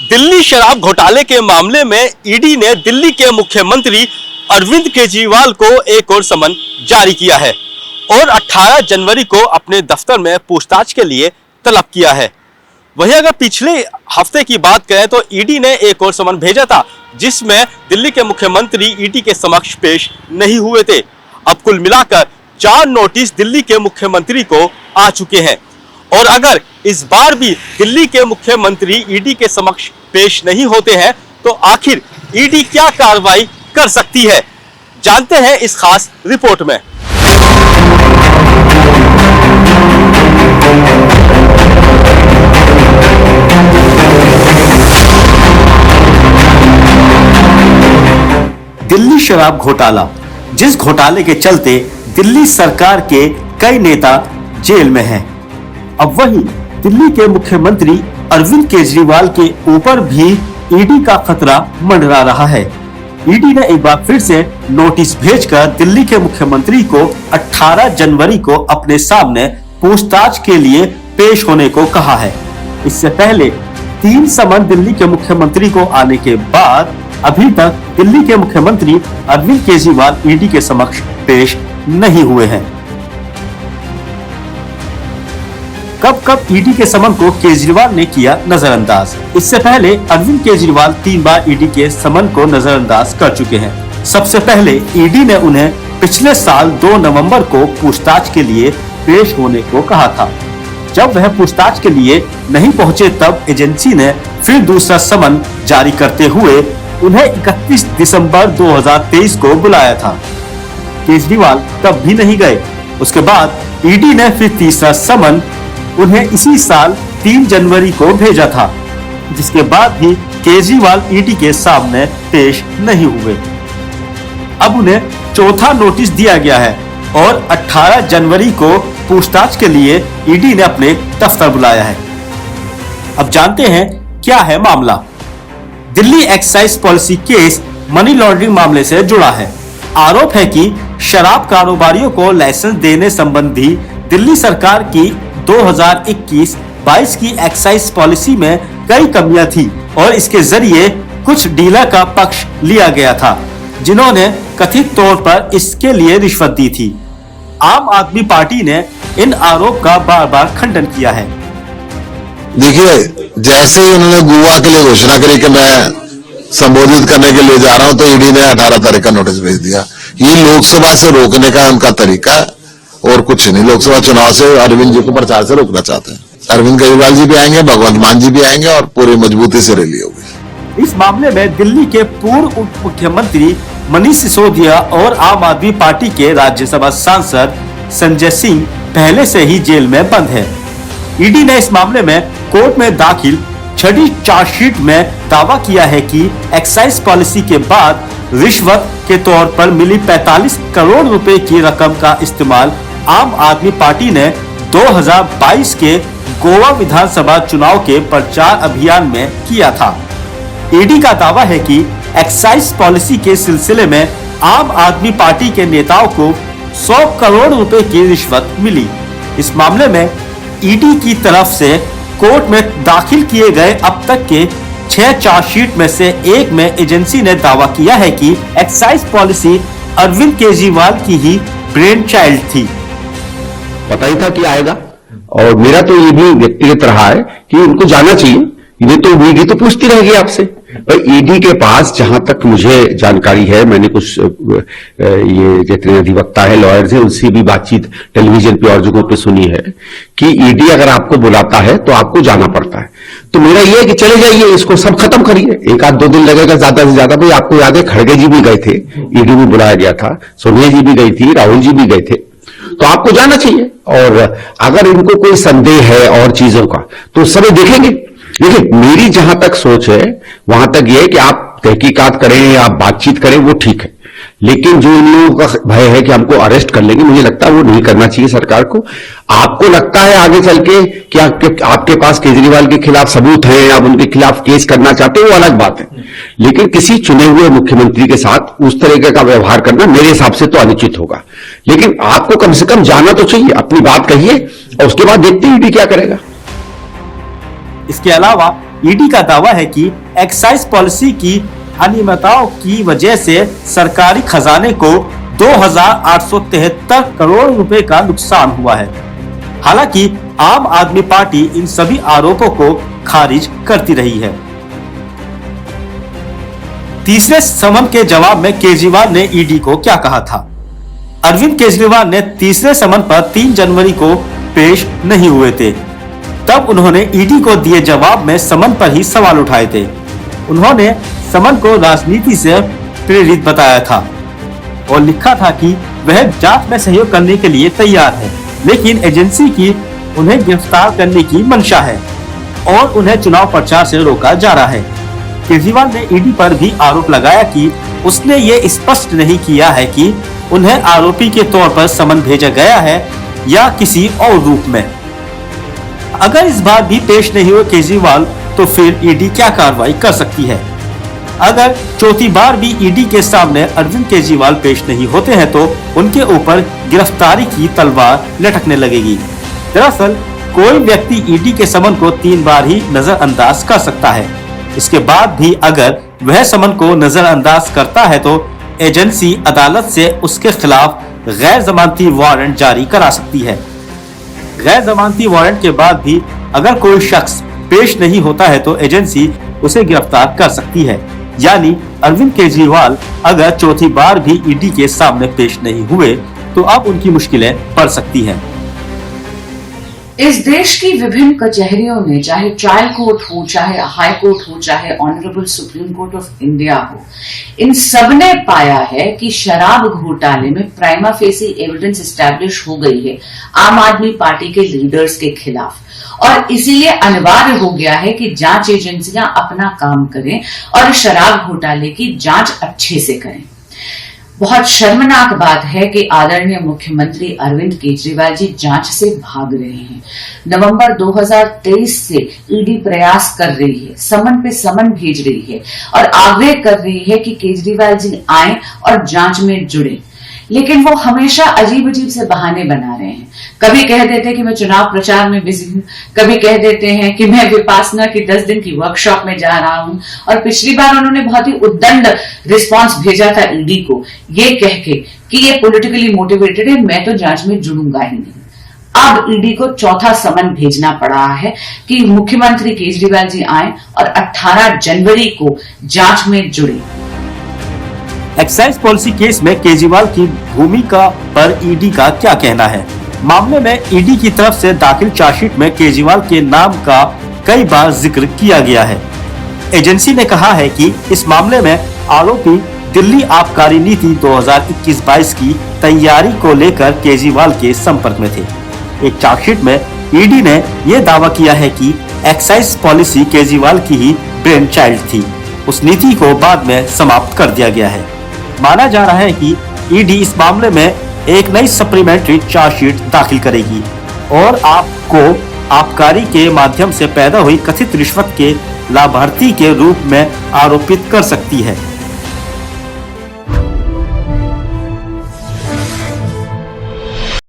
दिल्ली शराब घोटाले के मामले में ईडी ने दिल्ली के मुख्यमंत्री अरविंद केजरीवाल को एक और समन जारी किया है और 18 जनवरी को अपने दफ्तर में पूछताछ के लिए तलब किया है। वहीं अगर पिछले हफ्ते की बात करें तो ईडी ने एक और समन भेजा था जिसमें दिल्ली के मुख्यमंत्री ईडी के समक्ष पेश नहीं हुए थे। अब कुल मिलाकर 4 नोटिस दिल्ली के मुख्यमंत्री को आ चुके हैं और अगर इस बार भी दिल्ली के मुख्यमंत्री ईडी के समक्ष पेश नहीं होते हैं तो आखिर ईडी क्या कार्रवाई कर सकती है, जानते हैं इस खास रिपोर्ट में। दिल्ली शराब घोटाला, जिस घोटाले के चलते दिल्ली सरकार के कई नेता जेल में हैं। अब वही दिल्ली के मुख्यमंत्री अरविंद केजरीवाल के ऊपर भी ईडी का खतरा मंडरा रहा है। ईडी ने एक बार फिर से नोटिस भेजकर दिल्ली के मुख्यमंत्री को 18 जनवरी को अपने सामने पूछताछ के लिए पेश होने को कहा है। इससे पहले 3 समन दिल्ली के मुख्यमंत्री को आने के बाद अभी तक दिल्ली के मुख्यमंत्री अरविंद केजरीवाल ईडी के समक्ष पेश नहीं हुए हैं। कब ईडी के समन को केजरीवाल ने किया नजरअंदाज। इससे पहले अरविंद केजरीवाल 3 बार ईडी के समन को नजरअंदाज कर चुके हैं। सबसे पहले ईडी ने उन्हें पिछले साल 2 नवंबर को पूछताछ के लिए पेश होने को कहा था। जब वह पूछताछ के लिए नहीं पहुंचे तब एजेंसी ने फिर दूसरा समन जारी करते हुए उन्हें 31 दिसंबर 2023 को बुलाया था। केजरीवाल तब भी नहीं गए। उसके बाद ईडी ने फिर तीसरा समन उन्हें इसी साल 3 जनवरी को भेजा था, जिसके बाद भी केजरीवाल ईडी के सामने पेश नहीं हुए। अब उन्हें चौथा नोटिस दिया गया है और 18 जनवरी को पूछताछ के लिए ईडी ने अपने दफ्तर बुलाया है। अब जानते हैं क्या है मामला। Delhi excise policy case money laundering मामले से जुड़ा है। आरोप है कि शराब कारोबारियों को लाइसेंस देने संबंधी दिल्ली सरकार की 2021-22 की एक्साइज पॉलिसी में कई कमियां थी और इसके जरिए कुछ डीलर का पक्ष लिया गया था, जिन्होंने कथित तौर पर इसके लिए रिश्वत दी थी। आम आदमी पार्टी ने इन आरोप का बार बार खंडन किया है। देखिए, जैसे ही उन्होंने गोवा के लिए घोषणा करी कि मैं संबोधित करने के लिए जा रहा हूं तो ईडी ने 18 तारीख का नोटिस भेज दिया। ये लोकसभा से रोकने का उनका तरीका और कुछ नहीं। लोकसभा चुनाव से अरविंद जी को प्रचार से रोकना चाहते हैं। अरविंद केजरीवाल जी भी आएंगे, भगवंत मान जी भी आएंगे और पूरी मजबूती से रैली होगी। इस मामले में दिल्ली के पूर्व उप मुख्यमंत्री मनीष सिसोदिया और आम आदमी पार्टी के राज्यसभा सांसद संजय सिंह पहले से ही जेल में बंद है। ईडी ने इस मामले में कोर्ट में दाखिल 6ठी चार्जशीट में दावा किया है कि एक्साइज पॉलिसी के बाद रिश्वत के तौर पर मिली 45 करोड़ रुपए की रकम का इस्तेमाल आम आदमी पार्टी ने 2022 के गोवा विधानसभा चुनाव के प्रचार अभियान में किया था। ईडी का दावा है कि एक्साइज पॉलिसी के सिलसिले में आम आदमी पार्टी के नेताओं को 100 करोड़ रुपए की रिश्वत मिली। इस मामले में ईडी की तरफ से कोर्ट में दाखिल किए गए अब तक के 6 चार्जशीट में से एक में एजेंसी ने दावा किया है कि एक्साइज पॉलिसी अरविंद केजरीवाल की ही ब्रेन चाइल्ड थी। पता ही था कि आएगा और मेरा तो ये भी व्यक्तिगत रहा है कि उनको जाना चाहिए। ये तो ईडी तो पूछती रहेगी आपसे। पर ईडी के पास जहां तक मुझे जानकारी है, मैंने कुछ ये जितने अधिवक्ता है, लॉयर्स है, उनसे भी बातचीत टेलीविजन पे और जगहों पे सुनी है कि ईडी अगर आपको बुलाता है तो आपको जाना पड़ता है। तो मेरा ये है कि चले जाइए, इसको सब खत्म करिए। 1-2 दिन लगेगा ज्यादा से ज्यादा। भाई आपको याद है खड़गे जी भी गए थे, ईडी भी बुलाया गया था, सोनिया जी भी गई थी, राहुल जी भी गए थे। तो आपको जाना चाहिए और अगर इनको कोई संदेह है और चीजों का तो उस समय देखेंगे। देखिए, मेरी जहां तक सोच है वहां तक यह है कि आप तहकीकात करें या बातचीत करें, वो ठीक है, लेकिन जो इन लोगों का भय है कि हमको अरेस्ट कर लेंगे, मुझे लगता है वो नहीं करना चाहिए सरकार को। आपको लगता है आगे चल के कि आपके पास केजरीवाल के खिलाफ सबूत है, आप उनके खिलाफ केस करना चाहते हैं, वो अलग बात है, लेकिन किसी चुने हुए मुख्यमंत्री के साथ उस तरीके का व्यवहार करना मेरे हिसाब से तो अनुचित होगा। लेकिन आपको कम से कम जाना तो चाहिए, अपनी बात कहिए और उसके बाद देखते हैं ईडी क्या करेगा। इसके अलावा ईडी का दावा है कि एक्साइज पॉलिसी की अनियमितताओं की वजह से सरकारी खजाने को 2,873 करोड़ रुपए का नुकसान हुआ है। हालांकि आम आदमी पार्टी इन सभी आरोपों को खारिज करती रही है। तीसरे समन के जवाब में केजरीवाल ने ईडी को क्या कहा था? अरविंद केजरीवाल ने तीसरे समन पर 3 जनवरी को पेश नहीं हुए थे। तब उन्होंने ईडी को दिए जवाब में समन पर ही सवाल उठाए थे। उन्होंने समन को राजनीति से प्रेरित बताया था और लिखा था कि वह जांच में सहयोग करने के लिए तैयार है, लेकिन एजेंसी की उन्हें गिरफ्तार करने की मंशा है और उन्हें चुनाव प्रचार से रोका जा रहा है। केजरीवाल ने ईडी पर भी आरोप लगाया कि उसने ये स्पष्ट नहीं किया है कि उन्हें आरोपी के तौर पर समन भेजा गया है या किसी और रूप में। अगर इस बार भी पेश नहीं हुए केजरीवाल, तो फिर ईडी क्या कार्रवाई कर सकती है? अगर चौथी बार भी ईडी के सामने अरविंद केजरीवाल पेश नहीं होते हैं तो उनके ऊपर गिरफ्तारी की तलवार लटकने लगेगी। दरअसल कोई व्यक्ति ईडी के समन को 3 बार ही नजरअंदाज कर सकता है। इसके बाद भी अगर वह समन को नजरअंदाज करता है तो एजेंसी अदालत से उसके खिलाफ गैर जमानती वारंट जारी करा सकती है। गैर जमानती वारंट के बाद भी अगर कोई शख्स पेश नहीं होता है तो एजेंसी उसे गिरफ्तार कर सकती है। यानी अरविंद केजरीवाल अगर चौथी बार भी ईडी के सामने पेश नहीं हुए तो अब उनकी मुश्किलें बढ़ सकती हैं। इस देश की विभिन्न कचहरियों में, चाहे ट्रायल कोर्ट हो, चाहे हाई कोर्ट हो, चाहे honourable supreme court of India हो, इन सब ने पाया है कि शराब घोटाले में प्राइमा फेसी एविडेंस एस्टैब्लिश हो गई है आम आदमी पार्टी के लीडर्स के खिलाफ, और इसीलिए अनिवार्य हो गया है कि जांच एजेंसियां अपना काम करें और शराब घोटाले की जांच अच्छे से करें। बहुत शर्मनाक बात है कि आदरणीय मुख्यमंत्री अरविंद केजरीवाल जी जांच से भाग रहे हैं। नवंबर 2023 से ईडी प्रयास कर रही है, समन पे समन भेज रही है और आग्रह कर रही है कि केजरीवाल जी आए और जांच में जुड़े, लेकिन वो हमेशा अजीब अजीब से बहाने बना रहे हैं। कभी कह देते हैं कि मैं चुनाव प्रचार में बिजी हूं, कभी कह देते हैं कि मैं विपासना की 10 दिन की वर्कशॉप में जा रहा हूं, और पिछली बार उन्होंने बहुत ही उद्दंड रिस्पांस भेजा था ईडी को, ये कह के कि ये पॉलिटिकली मोटिवेटेड है, मैं तो जांच में जुड़ूंगा ही नहीं। अब ईडी को चौथा समन भेजना पड़ा है कि मुख्यमंत्री केजरीवाल जी आए और 18 जनवरी को जांच में जुड़े। एक्साइज पॉलिसी केस में केजरीवाल की भूमिका पर ईडी का क्या कहना है? मामले में ईडी की तरफ से दाखिल चार्जशीट में केजरीवाल के नाम का कई बार जिक्र किया गया है। एजेंसी ने कहा है कि इस मामले में आरोपी दिल्ली आबकारी नीति 2021-22 की तैयारी को लेकर केजरीवाल के संपर्क में थे। एक चार्जशीट में ईडी ने यह दावा किया है कि एक्साइज पॉलिसी केजरीवाल की ही ब्रेन चाइल्ड थी। उस नीति को बाद में समाप्त कर दिया गया है। माना जा रहा है कि ईडी इस मामले में एक नई सप्लीमेंट्री चार्जशीट दाखिल करेगी और आपको आबकारी के माध्यम से पैदा हुई कथित रिश्वत के लाभार्थी के रूप में आरोपित कर सकती है।